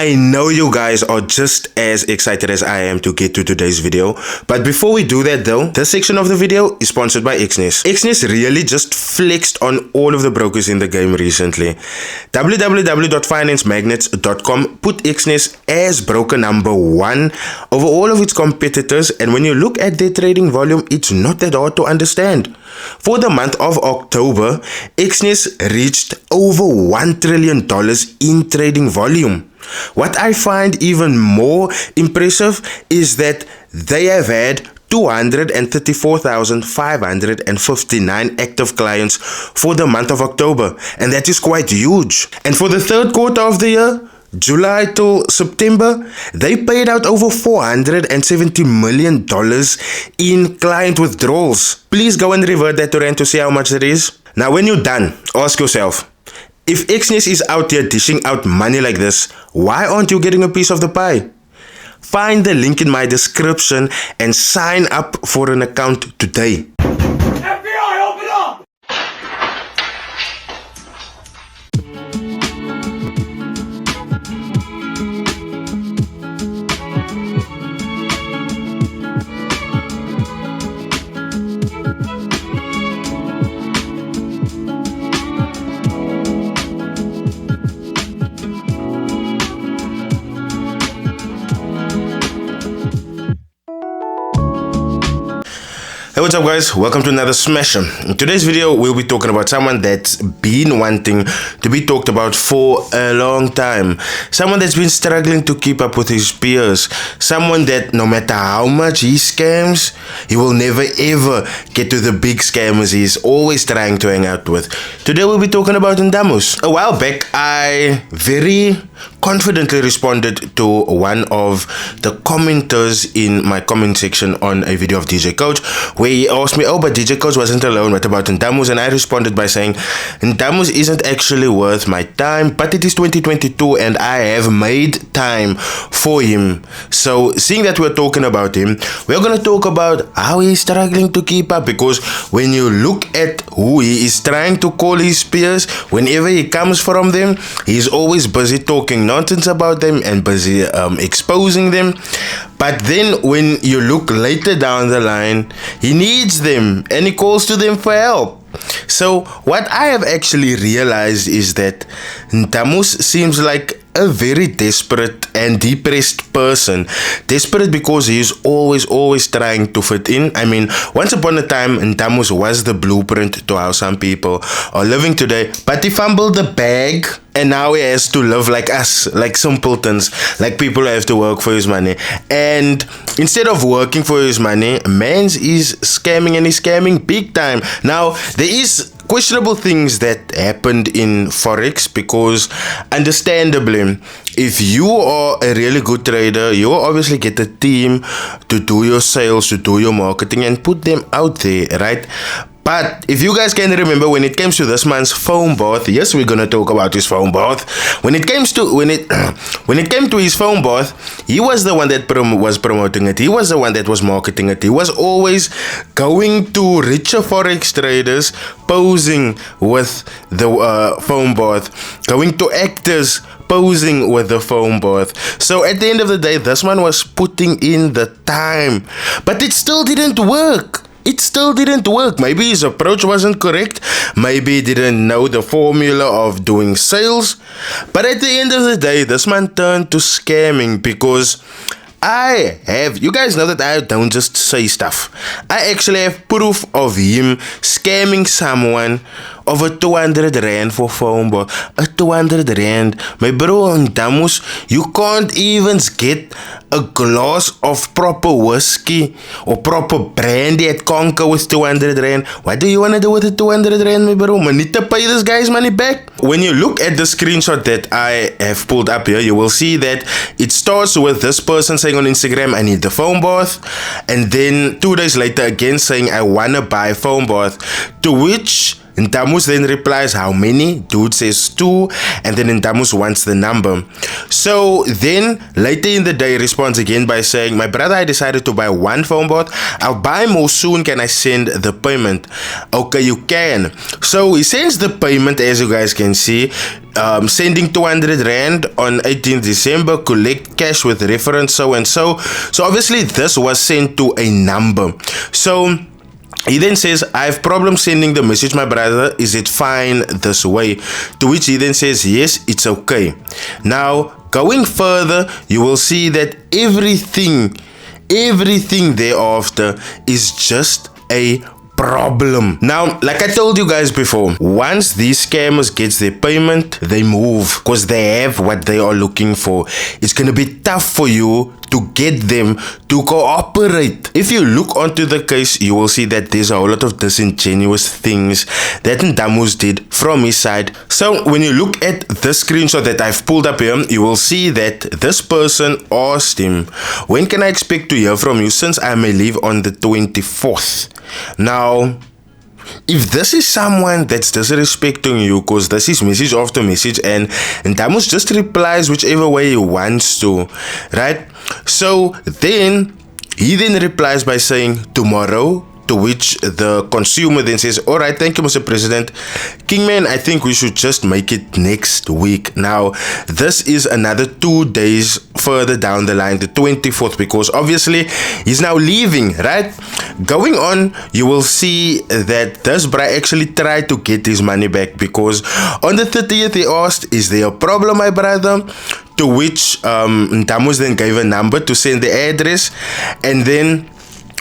I know you guys are just as excited as I am to get to today's video, but before we do that though, this section of the video is sponsored by Xness. Xness really just flexed on all of the brokers in the game recently. www.financemagnets.com put Xness as broker number 1 over all of its competitors, and when you look at their trading volume, it's not that hard to understand. For the month of October, Xness reached over $1 trillion in trading volume. What I find even more impressive is that they have had 234,559 active clients for the month of October, and that is quite huge. And for the third quarter of the year, July to September, they paid out over $470 million in client withdrawals. Please go and revert that to rand to see how much it is. Now when you're done, ask yourself, if Xness is out here dishing out money like this, why aren't you getting a piece of the pie? Find the link in my description and sign up for an account today. FBI, open up! Hey, what's up guys, welcome to another smasher. In today's video we'll be talking about someone that's been wanting to be talked about for a long time, someone that's been struggling to keep up with his peers, someone that no matter how much he scams, he will never ever get to the big scammers he's always trying to hang out with. Today we'll be talking about Ndamoes. A while back I very confidently responded to one of the commenters in my comment section on a video of DJ Coach, where he asked me, oh, but DJ Coach wasn't alone, what about Ndamoes? And I responded by saying, Ndamoes isn't actually worth my time, but it is 2022 and I have made time for him. So seeing that we're talking about him, we're going to talk about how he's struggling to keep up, because when you look at who he is trying to call his peers, whenever he comes from them, he's always busy talking nonsense about them and busy exposing them. But then when you look later down the line, he needs them and he calls to them for help. So what I have actually realized is that Ndamoes seems like a very desperate and depressed person. Desperate because he is always trying to fit in. I mean, once upon a time, Ndamoes was the blueprint to how some people are living today, but he fumbled the bag and now he has to live like us, like simpletons, like people who have to work for his money. And instead of working for his money, mans is scamming, and he's scamming big time. Now, there is questionable things that happened in forex, because understandably, if you are a really good trader, you will obviously get a team to do your sales, to do your marketing and put them out there, right? But if you guys can remember, when it comes to this man's Foambath, yes, we're gonna talk about his Foambath. When it came to his Foambath, he was the one that was promoting it. He was the one that was marketing it. He was always going to richer forex traders, posing with the Foambath, going to actors, posing with the Foambath. So at the end of the day, this man was putting in the time, but it still didn't work. Maybe his approach wasn't correct. Maybe he didn't know the formula of doing sales. But at the end of the day, this man turned to scamming, because you guys know that I don't just say stuff. I actually have proof of him scamming someone of a 200 rand for Foambath. A 200 rand. My bro, Ndamoes, you can't even get a glass of proper whiskey or proper brandy at Conquer with 200 rand. What do you want to do with the 200 rand, my bro? I need to pay this guy's money back. When you look at the screenshot that I have pulled up here, you will see that it starts with this person saying on Instagram, I need the Foambath, and then 2 days later again saying, I want to buy Foambath, to which Ndamoes then replies, how many? Dude says 2, and then Ndamoes wants the number. So then later in the day, he responds again by saying, my brother, I decided to buy 1 Foambath. I'll buy more soon. Can I send the payment? Okay, you can. So he sends the payment, as you guys can see, sending 200 Rand on 18th December, collect cash with reference so and so. So obviously this was sent to a number. So he then says, I have problems sending the message, my brother. Is it fine this way? To which he then says, yes, it's okay. Now, going further, you will see that everything thereafter is just a problem. Now, like I told you guys before, once these scammers gets their payment, they move because they have what they are looking for. It's gonna be tough for you to get them to cooperate. If you look onto the case, you will see that there's a whole lot of disingenuous things that Ndamoes did from his side. So when you look at the screenshot that I've pulled up here, you will see that this person asked him, when can I expect to hear from you since I may leave on the 24th? Now, if this is someone that's disrespecting you, because this is message after message, and Ndamoes just replies whichever way he wants to, right? So then he then replies by saying tomorrow, to which the consumer then says, all right, thank you, Mr. President. Kingman, I think we should just make it next week. Now, this is another 2 days further down the line, the 24th, because obviously he's now leaving, right? Going on, you will see that this bra actually tried to get his money back, because on the 30th he asked, is there a problem, my brother? To which Ndamoes then gave a number to send the address, and then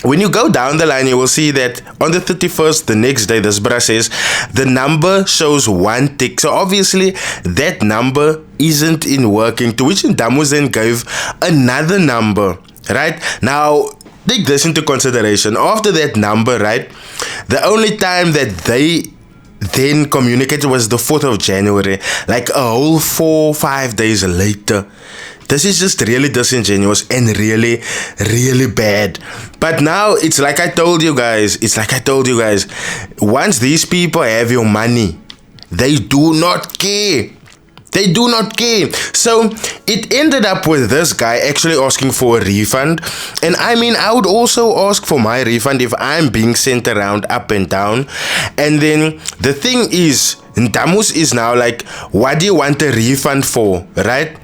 when you go down the line, you will see that on the 31st, the next day, this bra says the number shows 1 tick. So obviously that number isn't in working, to which Ndamoes then gave another number, right? Now, take this into consideration. After that number, right, the only time that they then communicated was the 4th of January, like a whole 4-5 days later. This is just really disingenuous and really bad. But now it's like I told you guys. Once these people have your money, they do not care. They do not care. So it ended up with this guy actually asking for a refund. And I mean, I would also ask for my refund if I'm being sent around up and down. And then the thing is, Ndamoes is now like, what do you want a refund for, right?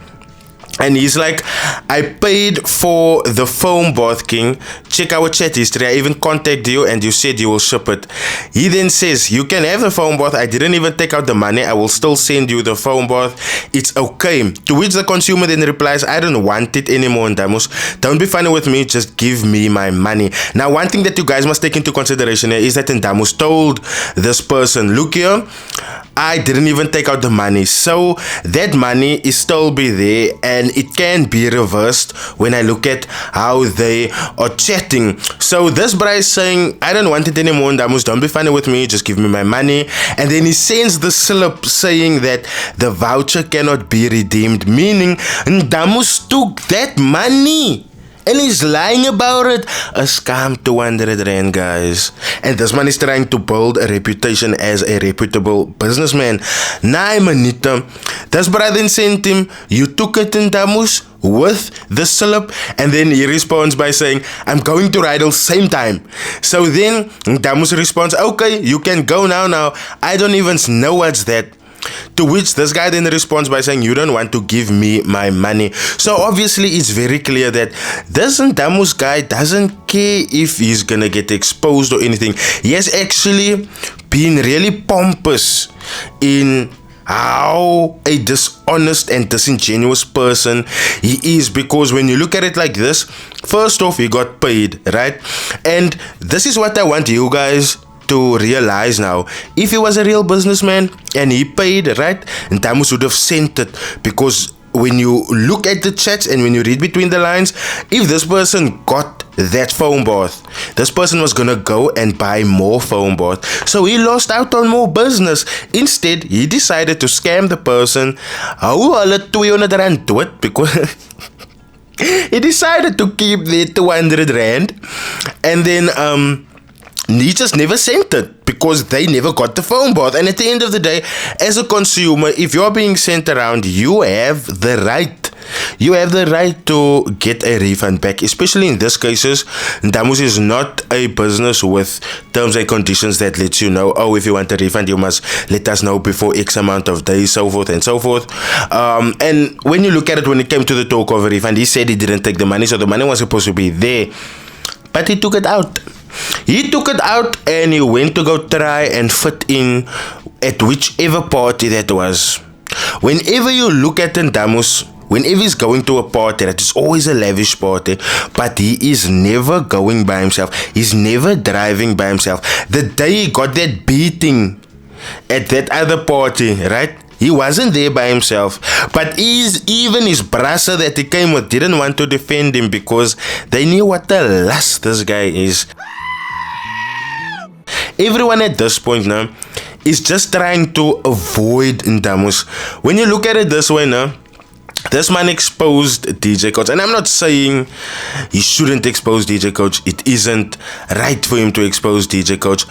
And he's like, I paid for the Foambath, King. Check our chat history. I even contacted you and you said you will ship it. He then says, you can have the Foambath. I didn't even take out the money. I will still send you the Foambath. It's okay. To which the consumer then replies, I don't want it anymore, Ndamoes. Don't be funny with me. Just give me my money. Now, one thing that you guys must take into consideration here is that Ndamoes told this person, look here, I didn't even take out the money, so that money is still be there, and it can be reversed when I look at how they are chatting. So this bra is saying, I don't want it anymore, Ndamoes, don't be funny with me, just give me my money. And then he sends the slip saying that the voucher cannot be redeemed, meaning Ndamoes took that money and he's lying about it. A scam, 200 Rand, guys. And this man is trying to build a reputation as a reputable businessman. Nah, manita. This brother then sent him, you took it in Ndamoes with the slip. And then he responds by saying, I'm going to Rydal same time. So then Ndamoes responds, okay, you can go now. I don't even know what's that. To which this guy then responds by saying, you don't want to give me my money. So obviously it's very clear that this Ndamoes guy doesn't care if he's gonna get exposed or anything. He has actually been really pompous in how a dishonest and disingenuous person he is, because when you look at it like this, first off, he got paid, right? And this is what I want you guys to realize now. If he was a real businessman and he paid, right, Ndamoes would have sent it, because when you look at the chats and when you read between the lines, if this person got that Foambath, this person was gonna go and buy more Foambath, so he lost out on more business. Instead, he decided to scam the person. How hulle 200 Rand do it, because he decided to keep the 200 Rand, and then he just never sent it because they never got the phone bath. And at the end of the day, as a consumer, if you're being sent around, you have the right. You have the right to get a refund back, especially in these cases. Ndamoes is not a business with terms and conditions that lets you know, oh, if you want a refund, you must let us know before X amount of days, so forth and so forth. And when you look at it, when it came to the talk of a refund, he said he didn't take the money, so the money was supposed to be there, but he took it out. He took it out and he went to go try and fit in at whichever party that was. Whenever you look at Ndamoes, whenever he's going to a party, that is always a lavish party, but he is never going by himself. He's never driving by himself. The day he got that beating at that other party, right? He wasn't there by himself. But even his brother that he came with didn't want to defend him because they knew what a lust this guy is. Everyone at this point now is just trying to avoid Ndamoes. When you look at it this way now, this man exposed DJ Coach, and I'm not saying he shouldn't expose DJ Coach. It isn't right for him to expose DJ Coach,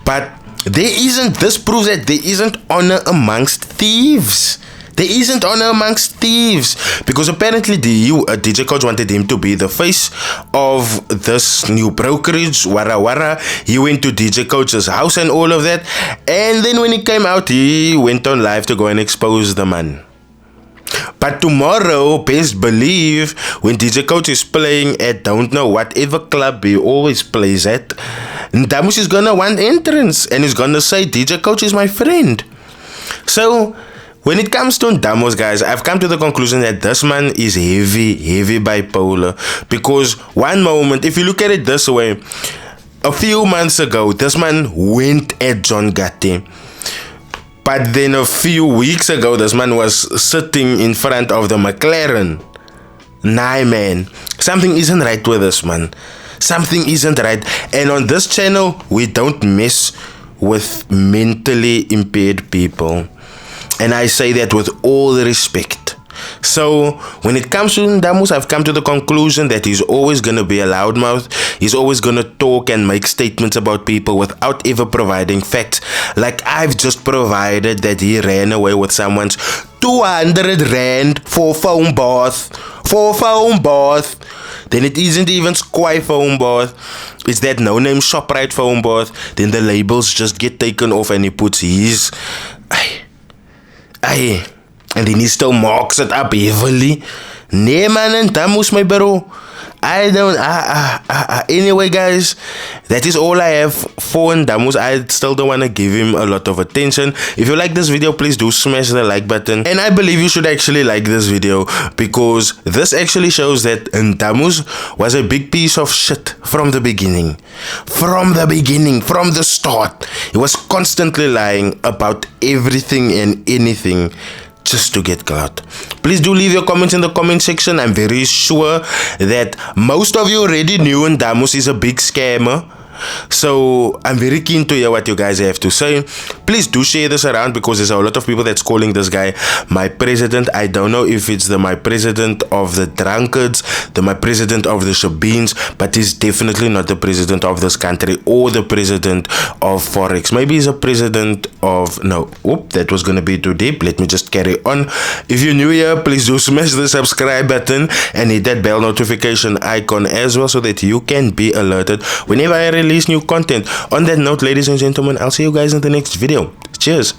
but this proves that there isn't honor amongst thieves. There isn't honor amongst thieves, because apparently DJ Coach wanted him to be the face of this new brokerage, wara. He went to DJ Coach's house and all of that, and then when he came out, he went on live to go and expose the man. But tomorrow, best believe, when DJ Coach is playing at don't know whatever club he always plays at, Ndamoes is gonna want entrance and he's gonna say DJ Coach is my friend. So when it comes to Ndamoes, guys, I've come to the conclusion that this man is heavy bipolar. Because one moment, if you look at it this way, a few months ago, this man went at John Gatti. But then a few weeks ago, this man was sitting in front of the McLaren. Nah, man, something isn't right with this man. Something isn't right. And on this channel, we don't mess with mentally impaired people. And I say that with all the respect. So when it comes to Ndamoes, I've come to the conclusion that he's always going to be a loudmouth. He's always going to talk and make statements about people without ever providing facts. Like I've just provided that he ran away with someone's 200 rand for Foambath. For Foambath. Then it isn't even Squire Foambath. It's that no-name ShopRite Foambath. Then the labels just get taken off and he puts his... And then he still marks it up heavily. Nee, man, and Ndamoes, my bro. I don't... Anyway, guys, that is all I have for Ndamoes. I still don't want to give him a lot of attention. If you like this video, please do smash the like button. And I believe you should actually like this video, because this actually shows that Ndamoes was a big piece of shit from the beginning. From the start. He was constantly lying about everything and anything, just to get clout. Please do leave your comments in the comment section. I'm very sure that most of you already knew Ndamoes is a big scammer. So I'm very keen to hear what you guys have to say. Please do share this around, because there's a lot of people that's calling this guy my president. I don't know if it's the my president of the drunkards, the my president of the shebeens, but he's definitely not the president of this country or the president of forex. Maybe he's a president of... No, that was gonna be too deep. Let me just carry on. If you're new here, please do smash the subscribe button and hit that bell notification icon as well, so that you can be alerted whenever I release new content. On that note, ladies and gentlemen, I'll see you guys in the next video. Cheers.